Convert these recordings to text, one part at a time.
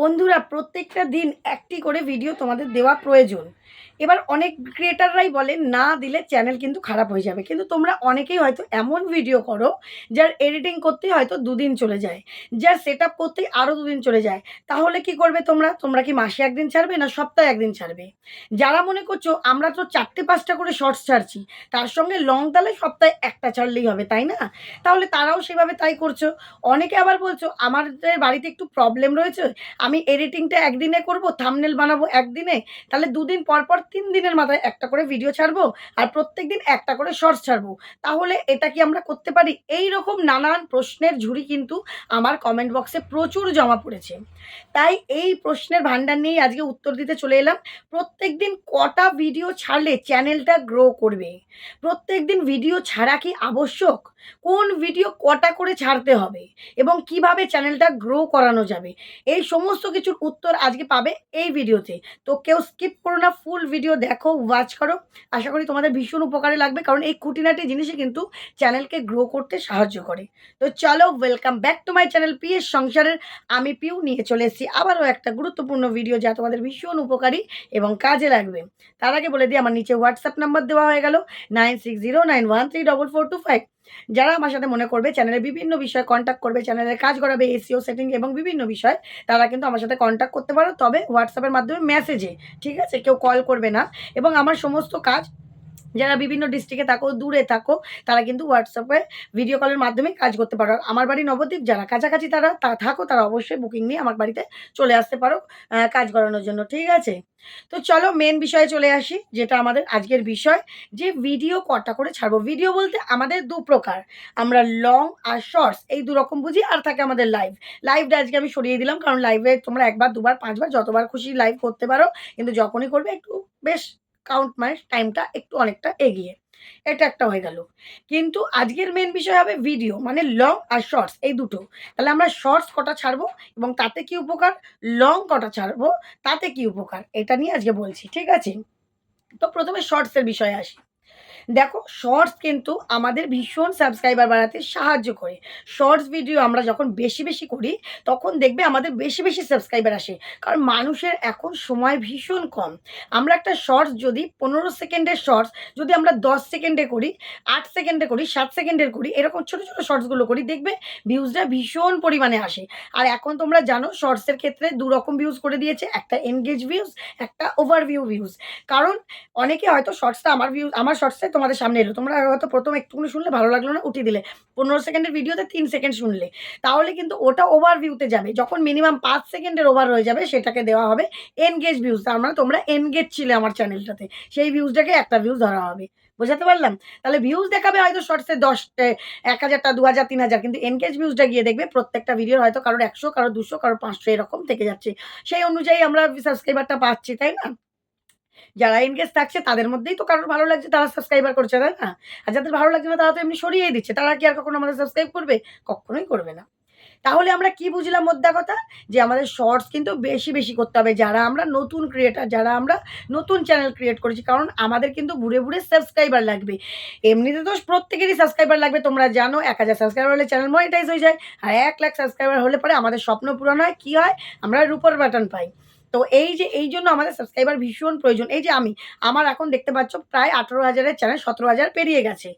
বন্ধুরা প্রত্যেকটা দিন একটি করে ভিডিও তোমাদের দেওয়া প্রয়োজন। এবার অনেক ক্রিয়েটাররাই বলেন না দিলে চ্যানেল কিন্তু খারাপ হয়ে যাবে, কিন্তু তোমরা অনেকেই হয়তো এমন ভিডিও করো যার এডিটিং করতেই হয়তো দুদিন চলে যায়, যার সেট আপ করতেই আরও দুদিন চলে যায়। তাহলে কি করবে তোমরা? তোমরা কি মাসে একদিন ছাড়বে না সপ্তাহে একদিন ছাড়বে? যারা মনে করছো আমরা তো ৪টে ৫টা করে শর্টস ছাড়ছি, তার সঙ্গে লং তাহলে সপ্তাহে একটা ছাড়লেই হবে, তাই না? তাহলে তারাও সেভাবে তাই করছো। অনেকে আবার বলছো আমাদের বাড়িতে একটু প্রবলেম রয়েছে, আমি এডিটিংটা একদিনে করব, থাম্বনেল বানাবো একদিনে, তাহলে দুদিন পর পর ৩ দিনের মাথায় একটা করে ভিডিও ছাড়বো আর প্রত্যেকদিন একটা করে শর্টস ছাড়বো। তাহলে এটা কি আমরা করতে পারি? এই রকম নানান প্রশ্নের ঝুড়ি কিন্তু আমার কমেন্ট বক্সে প্রচুর জমা পড়েছে। তাই এই প্রশ্নের ভান্ডার নিয়েই আজকে উত্তর দিতে চলে এলাম। প্রত্যেকদিন কটা ভিডিও ছাড়লে চ্যানেলটা গ্রো করবে? প্রত্যেকদিন ভিডিও ছাড়া কি আবশ্যক? কোন ভিডিও কটা করে ছাড়তে হবে? এবং কিভাবে চ্যানেলটা গ্রো করানো যাবে? এই সমস্ত কিছুর উত্তর আজকে পাবে এই ভিডিওতে। তো কেউ স্কিপ করো না, ফুল ভিডিও দেখো, ওয়াচ করো। আশা করি তোমাদের ভীষণ উপকারে লাগবে, কারণ এই খুঁটিনাটি জিনিসই কিন্তু চ্যানেলকে গ্রো করতে সাহায্য করে। তো চলো, welcome back to my channel PS সংসারের আমি পিউ নিয়ে চলে এসেছি আবারও একটা গুরুত্বপূর্ণ ভিডিও যা তোমাদের ভীষণ উপকারী এবং কাজে লাগবে। তার আগে বলে দিই, আমার নিচে হোয়াটসঅ্যাপ নাম্বার দেওয়া হয়ে গেল 9609134425। যারা আমার সাথে মনে করবে চ্যানেলের বিভিন্ন বিষয়ে কন্ট্যাক্ট করবে, চ্যানেলের কাজ করাবে, এসইও সেটিং এবং বিভিন্ন বিষয়, তারা কিন্তু আমার সাথে কন্ট্যাক্ট করতে পারো, তবে হোয়াটসঅ্যাপের মাধ্যমে মেসেজে, ঠিক আছে? কেউ কল করবে না। এবং আমার সমস্ত কাজ, যারা বিভিন্ন ডিস্ট্রিক্টে থাকো, দূরে থাকো, তারা কিন্তু হোয়াটসঅ্যাপে ভিডিও কলের মাধ্যমে কাজ করতে পারো। আমার বাড়ি নবদ্বীপ, যারা কাছাকাছি তারা থাকো, তারা অবশ্যই বুকিং নিয়ে আমার বাড়িতে চলে আসতে পারো কাজ করানোর জন্য, ঠিক আছে? তো চলো মেন বিষয়ে চলে আসি, যেটা আমাদের আজকের বিষয়, যে ভিডিও কটা করে ছাড়বো। ভিডিও বলতে আমাদের দু প্রকার, আমরা লং আর শর্টস এই দু রকম বুঝি। আর থাকে আমাদের লাইভ। লাইভটা আজকে আমি সরিয়ে দিলাম, কারণ লাইভে তোমরা একবার দুবার পাঁচবার যতবার খুশি লাইভ করতে পারো, কিন্তু যখনই করবে একটু বেশ কাউন্ট, মানে টাইমটা একটু অনেকটা এগিয়ে। এটা একটা হয়ে গেল। কিন্তু আজকের মেন বিষয় হবে ভিডিও, মানে লং আর শর্টস এই দুটো। তাহলে আমরা শর্টস কটা ছাড়বো এবং তাতে কি উপকার, লং কটা ছাড়বো তাতে কি উপকার, এটা নিয়ে আজকে বলছি, ঠিক আছে? তো প্রথমে শর্টসের বিষয়ে আসি। দেখো, শর্টস কিন্তু আমাদের ভীষণ সাবস্ক্রাইবার বাড়াতে সাহায্য করে। শর্টস ভিডিও আমরা যখন বেশি বেশি করি, তখন দেখবে আমাদের বেশি বেশি সাবস্ক্রাইবার আসে, কারণ মানুষের এখন সময় ভীষণ কম। আমরা একটা শর্টস যদি 15 সেকেন্ডের শর্টস যদি আমরা 10 সেকেন্ডে করি, 8 সেকেন্ডে করি, 7 সেকেন্ডের করি, এরকম ছোটো ছোটো শর্টসগুলো করি, দেখবে ভিউজটা ভীষণ পরিমাণে আসে। আর এখন তোমরা জানো শর্টসের ক্ষেত্রে দু রকম ভিউজ করে দিয়েছে, একটা এনগেজ ভিউজ, একটা ওভারভিউ ভিউজ। কারণ অনেকে হয়তো শর্টসটা আমার শর্টসটাই তোমাদের সামনে এলো। তোমরা হয়তো ১ম একটুখানি শুনলে ভালো লাগলো না, উঠিয়ে দিলে। ১৫ সেকেন্ডের ভিডিওতে ৩ সেকেন্ড শুনলে। তাহলে কিন্তু ওটা ওভারভিউতে যাবে। যখন মিনিমাম ৫ সেকেন্ডের ওভার হয়ে যাবে, সেটাকে দেওয়া হবে এনগেজ ভিউজ। তার মানে তোমরা এনগেজ ছিলে আমার চ্যানেলটাতে। সেই ভিউজটাকে একটা ভিউজ ধরা হবে। বোঝাতে পারলাম? তাহলে ভিউজ দেখাবে হয়তো শর্টসে ১০ ১,০০০টা, ২,০০০, ৩,০০০, কিন্তু এনগেজ ভিউজটা গিয়ে দেখবে প্রত্যেকটা ভিডিওর হয়তো কারোর ১০০, কারোর ২০০, কারোর ৫০০ এরকম থেকে যাচ্ছে। সেই অনুযায়ী আমরা সাবস্ক্রাইবারটা পাচ্ছি, তাই না? যারা এনগেজ থাকছে তাদের মধ্যেই তো কারোর ভালো লাগছে, তারা সাবস্ক্রাইবার করছে, তাই না? আর যাদের ভালো লাগছে না তারা তো এমনি সরিয়েই দিচ্ছে। তারা কি আর কখনো আমাদের সাবস্ক্রাইব করবে? কক্ষনোই করবে না। তাহলে আমরা কি বুঝলাম মোদ্দা কথা? যে আমাদের শর্টস কিন্তু বেশি বেশি করতে হবে। যারা আমরা নতুন ক্রিয়েটর, যারা আমরা নতুন চ্যানেল ক্রিয়েট করেছি, কারণ আমাদের কিন্তু ঘুরে সাবস্ক্রাইবার লাগবে। এমনিতে তো প্রত্যেকেরই সাবস্ক্রাইবার লাগবে, তোমরা জানো। ১,০০০ সাবস্ক্রাইবার হলে চ্যানেল মনিটাইজ হয়ে যায়। আর ১,০০,০০০ সাবস্ক্রাইবার হলে পরে আমাদের স্বপ্ন পূরণ হয়। কি হয়? আমরা রুপোর বাটন পাই। তো এইজন্য আমাদের সাবস্ক্রাইবার ভীষণ প্রয়োজন। এই যে আমার এখন দেখতে পাচ্ছ প্রায় ১৮,০০০ এর চ্যানেল ১৭,০০০ পেরিয়ে গেছে।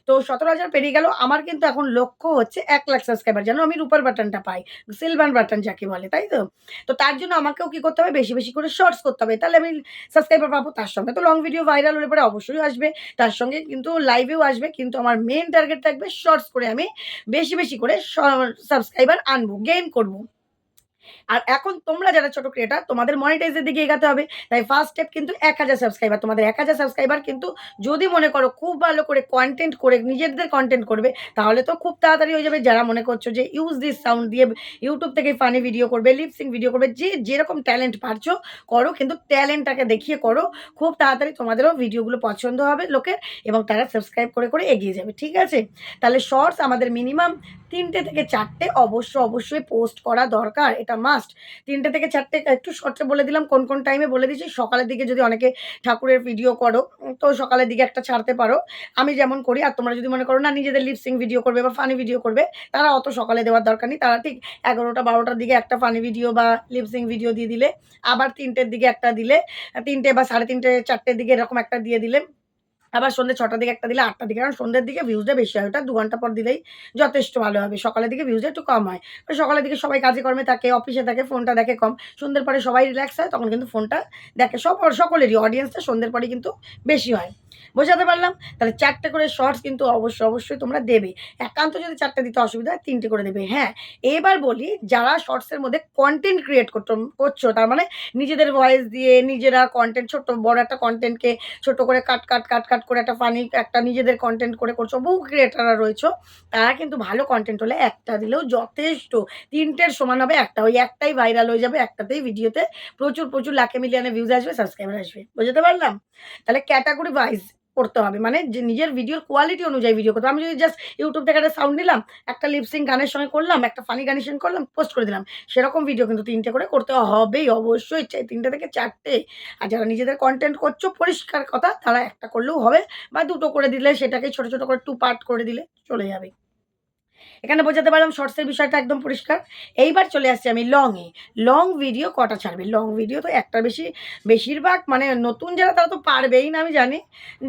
তো ১৭,০০০ পেরিয়ে গেল। আমার কিন্তু এখন লক্ষ্য হচ্ছে ১,০০,০০০ সাবস্ক্রাইবার যেন আমি রুপার বাটনটা পাই। সিলভার বাটন যাকে বলে, তাই তো? তো তার জন্য আমাকেও কি করতে হবে? বেশি করে শর্টস করতে হবে। তাহলে আমি সাবস্ক্রাইবার পাবো। তার সঙ্গে তো লং ভিডিও ভাইরাল হলে পরে অবশ্যই আসবে। তার সঙ্গে কিন্তু লাইভেও আসবে। কিন্তু আমার মেইন টার্গেট থাকবে শর্টস করে আমি বেশি করে সাবস্ক্রাইবার আনবো, গেইন করব। আর এখন তোমরা যারা ছোট ক্রিয়েটর, তোমাদের মনিটাইজ এর দিকে এগাতে হবে। তাই ফার্স্ট স্টেপ কিন্তু ১,০০০ সাবস্ক্রাইবার। তোমাদের ১,০০০ সাবস্ক্রাইবার কিন্তু যদি মনে করো খুব ভালো করে কনটেন্ট করে নিজেদের কনটেন্ট করবে, তাহলে তো খুব তাড়াতাড়ি হয়ে যাবে। যারা মনে করছো যে ইউজ দিস সাউন্ড দিয়ে YouTube থেকে ফানি ভিডিও করবে, লিপ সিঙ্ক ভিডিও করবে, যে যেরকম ট্যালেন্ট পারছো করো, কিন্তু ট্যালেন্টটাকে দেখিয়ে করো। খুব তাড়াতাড়ি তোমাদেরও ভিডিওগুলো পছন্দ হবে লোকের, এবং তারা সাবস্ক্রাইব করে এগিয়ে যাবে। ঠিক আছে? তাহলে শর্টস আমাদের মিনিমাম 3টে থেকে 4টে অবশ্যই পোস্ট করা দরকার, এটা মাস্ট। 3টে থেকে 4টে একটু শর্টে বলে দিলাম, কোন টাইমে বলে দিচ্ছি। সকালের দিকে যদি অনেকে ঠাকুরের ভিডিও করো, তো সকালের দিকে একটা ছাড়তে পারো। আমি যেমন করি। আর তোমরা যদি মনে করো না নিজেদের লিপ সিঙ্ক ভিডিও করবে বা ফানি ভিডিও করবে, তারা অত সকালে দেওয়ার দরকার নেই। তারা ঠিক 11টা-12টার দিকে একটা ফানি ভিডিও বা লিপ সিঙ্ক ভিডিও দিয়ে দিলে, আবার 3টের দিকে একটা দিলে, 3টে বা 3:30 4টের দিকে এরকম একটা দিয়ে দিলে, আবার সন্ধ্যে ৬টার দিকে একটা দিলে, ৮টার দিকে। কারণ সন্ধ্যের দিকে ভিউজটা বেশি হয়। ওটা ২ ঘন্টা পর দিলেই যথেষ্ট ভালো হবে। সকালের দিকে ভিউজটা একটু কম হয়। সকালের দিকে সবাই কাজে কর্মে থাকে, অফিসে থাকে, ফোনটা দেখে কম। সন্ধ্যের পরে সবাই রিল্যাক্স হয়, তখন কিন্তু ফোনটা দেখে। সকলেরই অডিয়েন্সটা সন্ধ্যের পরেই কিন্তু বেশি হয়। বোঝাতে পারলাম? তাহলে ৪টে করে শর্টস কিন্তু অবশ্যই তোমরা দেবে। একান্ত যদি ৪টে দিতে অসুবিধা হয় ৩টে করে দেবে। হ্যাঁ, এবার বলি যারা শর্টসের মধ্যে কনটেন্ট ক্রিয়েট করছো, তার মানে নিজেদের ভয়েস দিয়ে নিজেরা কনটেন্ট, ছোট্ট বড় একটা কনটেন্টকে ছোট করে কাট করে একটা ফানি একটা নিজেদের কনটেন্ট করে করছো। বহু ক্রিয়েটররা রয়েছো। তারা কিন্তু ভালো কনটেন্ট হলে একটা দিলেও যথেষ্ট। ৩টের সমান হবে একটা। ওই একটাই ভাইরাল হয়ে যাবে। একটাতেই ভিডিওতে প্রচুর লাখে মিলিয়নে ভিউজ আসবে, সাবস্ক্রাইবার আসবে। বুঝাতে পারলাম? তাহলে ক্যাটেগরি ওয়াইজ করতে হবে। মানে যে নিজের ভিডিওর কোয়ালিটি অনুযায়ী ভিডিও করতে হবে। আমি যদি জাস্ট YouTube থেকে একটা সাউন্ড নিলাম, একটা লিপ সিঙ্ক গানের সঙ্গে করলাম, একটা ফানি গানের সঙ্গে করলাম, পোস্ট করে দিলাম। সেরকম ভিডিও কিন্তু ৩টে করে করতে হবেই অবশ্যই। ৩টে থেকে ৪টে। আর যারা নিজেদের কনটেন্ট করছো পরিষ্কার কথা, তারা একটা করলেও হবে, বা ২টো করে দিলে সেটাকে ছোট করে 2 পার্ট করে দিলে চলে যাবে। এখানে বোঝাতে পারলাম শর্টসের বিষয়টা একদম পরিষ্কার। এইবার চলে আসছি আমি লংয়ে। লং ভিডিও কটা ছাড়বে? লং ভিডিও তো একটার বেশি, বেশিরভাগ মানে নতুন যারা তারা তো পারবেই না আমি জানি।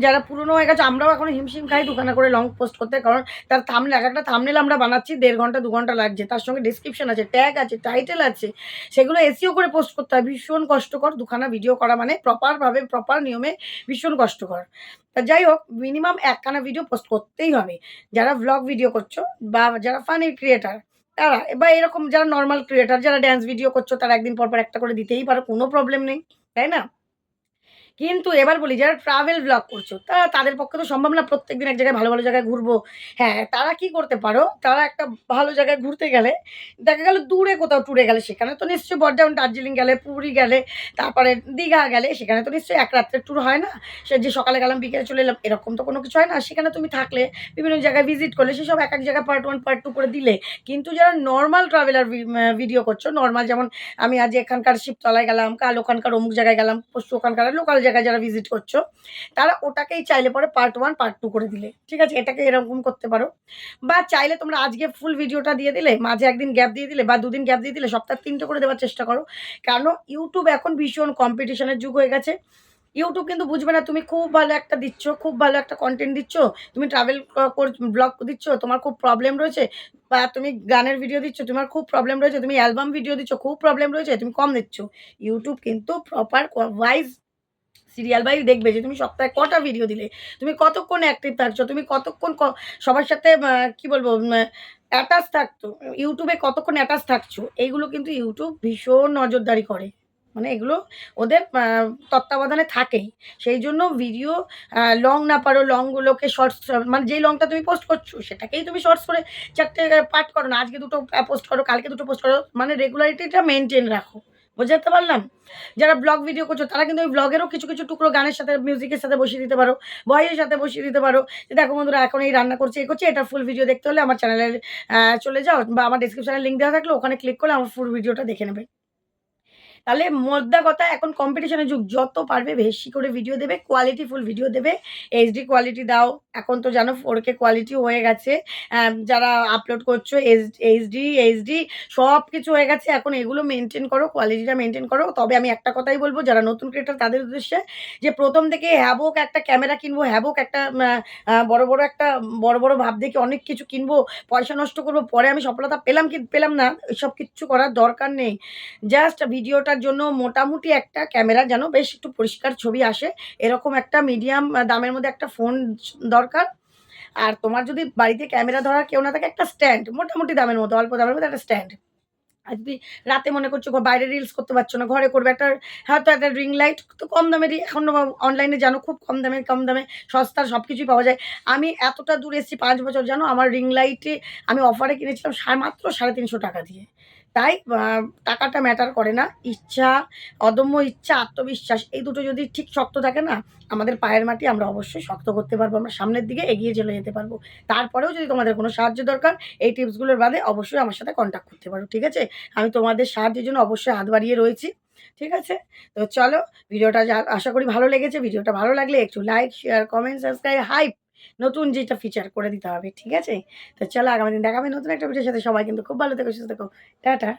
যারা পুরনো হয়ে গেছে, আমরাও এখনো হিমশিম খাই দুখানা করে লং পোস্ট করতে। কারণ তার থাম্বনেল, এক একটা থাম্বনেল আমরা বানাচ্ছি ১.৫ ঘন্টা ২ ঘন্টা লাগছে। তার সঙ্গে ডেসক্রিপশন আছে, ট্যাগ আছে, টাইটেল আছে। সেগুলো এসইও করে পোস্ট করতে হয়। ভীষণ কষ্টকর দুখানা ভিডিও করা, মানে প্রপারভাবে প্রপার নিয়মে ভীষণ কষ্টকর। তা যাই হোক, মিনিমাম একখানা ভিডিও পোস্ট করতেই হবে। যারা ভ্লগ ভিডিও করছো বা যারা ফানি ক্রিয়েটার, তারা বা এরকম যারা নরমাল ক্রিয়েটার, যারা ড্যান্স ভিডিও করছো, তারা একদিন পর একটা করে দিতেই পারো, কোনো প্রবলেম নেই। তাই না? কিন্তু এবার বলি যারা ট্রাভেল ব্লগ করছো, তাদের পক্ষে তো সম্ভব না প্রত্যেকদিন এক জায়গায় ভালো জায়গায় ঘুরবো। হ্যাঁ, তারা কি করতে পারো, তারা একটা ভালো জায়গায় ঘুরতে গেলে, দেখা গেল দূরে কোথাও ট্যুরে গেলে, সেখানে তো নিশ্চয়ই যেমন দার্জিলিং গেলে, পুরী গেলে, তারপরে দীঘা গেলে, সেখানে তো নিশ্চয়ই এক রাত্রের ট্যুর হয় না। সে যে সকালে গেলাম বিকেলে চলে এলাম, এরকম তো কোনো কিছু হয় না। সেখানে তুমি থাকলে, বিভিন্ন জায়গায় ভিজিট করলে, সেসব এক জায়গায় পার্ট 1 পার্ট 2 করে দিলে। কিন্তু যারা নরমাল ট্রাভেলার ভিডিও করছো, নরমাল যেমন আমি আজ এখানকার শিবতলায় গেলাম, কাল ওখানকার অমুক জায়গায় গেলাম, পরশু ওখানকার লোকাল জায়গায় যারা ভিজিট করছো, তারা ওটাকেই চাইলে পরে পার্ট 1 পার্ট 2 করে দিলে। ঠিক আছে? এটাকে এরকম করতে পারো। বা চাইলে তোমরা আজকে ফুল ভিডিওটা দিয়ে দিলে, মাঝে ১ দিন গ্যাপ দিয়ে দিলে বা ২ দিন গ্যাপ দিয়ে দিলে, সপ্তাহে ৩টে করে দেওয়ার চেষ্টা করো। কারণ YouTube এখন ভীষণ কম্পিটিশনের যুগ হয়ে গেছে। YouTube কিন্তু বুঝবে না তুমি খুব ভালো একটা দিচ্ছ, খুব ভালো একটা কনটেন্ট দিচ্ছ, তুমি ট্রাভেল ব্লগ দিচ্ছ, তোমার খুব প্রবলেম রয়েছে, বা তুমি গানের ভিডিও দিচ্ছ, তোমার খুব প্রবলেম রয়েছে, তুমি অ্যালবাম ভিডিও দিচ্ছ, খুব প্রবলেম রয়েছে, তুমি কম দিচ্ছ। YouTube কিন্তু প্রপার ওয়াইজ সিরিয়াল ওয়াইজ দেখবে যে তুমি সপ্তাহে কটা ভিডিও দিলে, তুমি কতক্ষণ অ্যাক্টিভ থাকছো, তুমি কতক্ষণ সবার সাথে কি বলবো অ্যাটাচ থাকতো, ইউটিউবে কতক্ষণ অ্যাটাচ থাকছো, এইগুলো কিন্তু ইউটিউব ভীষণ নজরদারি করে। মানে এগুলো ওদের তত্ত্বাবধানে থাকেই। সেই জন্য ভিডিও লং না পারো, লংগুলোকে শর্টস, মানে যেই লংটা তুমি পোস্ট করছো সেটাকেই তুমি শর্টস করে ৪টে পার্ট করো না। আজকে ২টো পোস্ট করো, কালকে ২টো পোস্ট করো। মানে রেগুলারিটিটা মেইনটেইন রাখো। বোঝাতে পারলাম? যারা ব্লগ ভিডিও করছো, তারা কিন্তু ওই ব্লগেরও কিছু টুকরো গানের সাথে, মিউজিকের সাথে বসিয়ে দিতে পারো, ভয়েসের সাথে বসিয়ে দিতে পারো। যে দেখো বন্ধুরা, এখন এই রান্না করছি, এই করছি, এটার ফুল ভিডিও দেখতে হলে আমার চ্যানেলে চলে যাও, বা আমার ডেসক্রিপশনে লিঙ্ক দেওয়া থাকলে ওখানে ক্লিক করলে আমার ফুল ভিডিওটা দেখে নেবে। তাহলে মোদ্দা কথা, এখন কম্পিটিশনের যুগ। যত পারবে বেশি করে ভিডিও দেবে, কোয়ালিটিফুল ভিডিও দেবে। এইচডি কোয়ালিটি দাও। এখন তো জানো 4K কোয়ালিটিও হয়ে গেছে। যারা আপলোড করছো এইচডি সবকিছু হয়ে গেছে। এখন এগুলো মেইনটেইন করো, কোয়ালিটিটা মেইনটেইন করো। তবে আমি একটা কথাই বলব যারা নতুন ক্রিয়েটর তাদের উদ্দেশ্যে, যে ১ম থেকে হ্যাভক একটা ক্যামেরা কিনবো, হ্যাভক একটা বড় ভাব দেখে অনেক কিছু কিনবো, পয়সা নষ্ট করবো, পরে আমি সফলতা পেলাম কি পেলাম না, এসব কিচ্ছু করার দরকার নেই। জাস্ট ভিডিওটার জন্য মোটামুটি একটা ক্যামেরা যেন বেশ একটু পরিষ্কার ছবি আসে, এরকম একটা মিডিয়াম দামের মধ্যে একটা ফোন দরকার। আর তোমার যদি বাড়িতে ক্যামেরা ধরার কেউ না থাকে, একটা স্ট্যান্ড মোটামুটি দামের মধ্যে, অল্প দামের মধ্যে একটা স্ট্যান্ড। আর যদি রাতে মনে করছো বাইরে রিলস করতে পারছো না, ঘরে করবে, হয়তো একটা রিং লাইট তো কম দামেরই এখন অনলাইনে জানো খুব কম দামে সস্তার সবকিছুই পাওয়া যায়। আমি এতটা দূর এসেছি ৫ বছর, জানো আমার রিং লাইটে আমি অফারে কিনেছিলাম মাত্র ৩৫০ টাকা দিয়ে। তাই টাকাটা ম্যাটার করে না। ইচ্ছা, অদম্য ইচ্ছা, আত্মবিশ্বাস এই দুটো যদি ঠিক শক্ত থাকে না, আমাদের পায়ের মাটি আমরা অবশ্যই শক্ত করতে পারবো। আমরা সামনের দিকে এগিয়ে চলে যেতে পারবো। তারপরেও যদি তোমাদের কোনো সাহায্য দরকার, এই টিপসগুলোর বাদে অবশ্যই আমার সাথে কন্ট্যাক্ট করতে পারো। ঠিক আছে? আমি তোমাদের সাহায্যের জন্য অবশ্যই হাত বাড়িয়ে রয়েছি। ঠিক আছে? তো চলো, ভিডিওটা আশা করি ভালো লেগেছে। ভিডিওটা ভালো লাগলে একটু like, share, comment, subscribe, hype নতুন যেটা ফিচার করে দিতে হবে। ঠিক আছে? তো চলো, আগামী দিন দেখা হবে নতুন একটা ভিডিওর সাথে। সবাই কিন্তু খুব ভালো থেকো, সুস্থ থেকো। টাটা।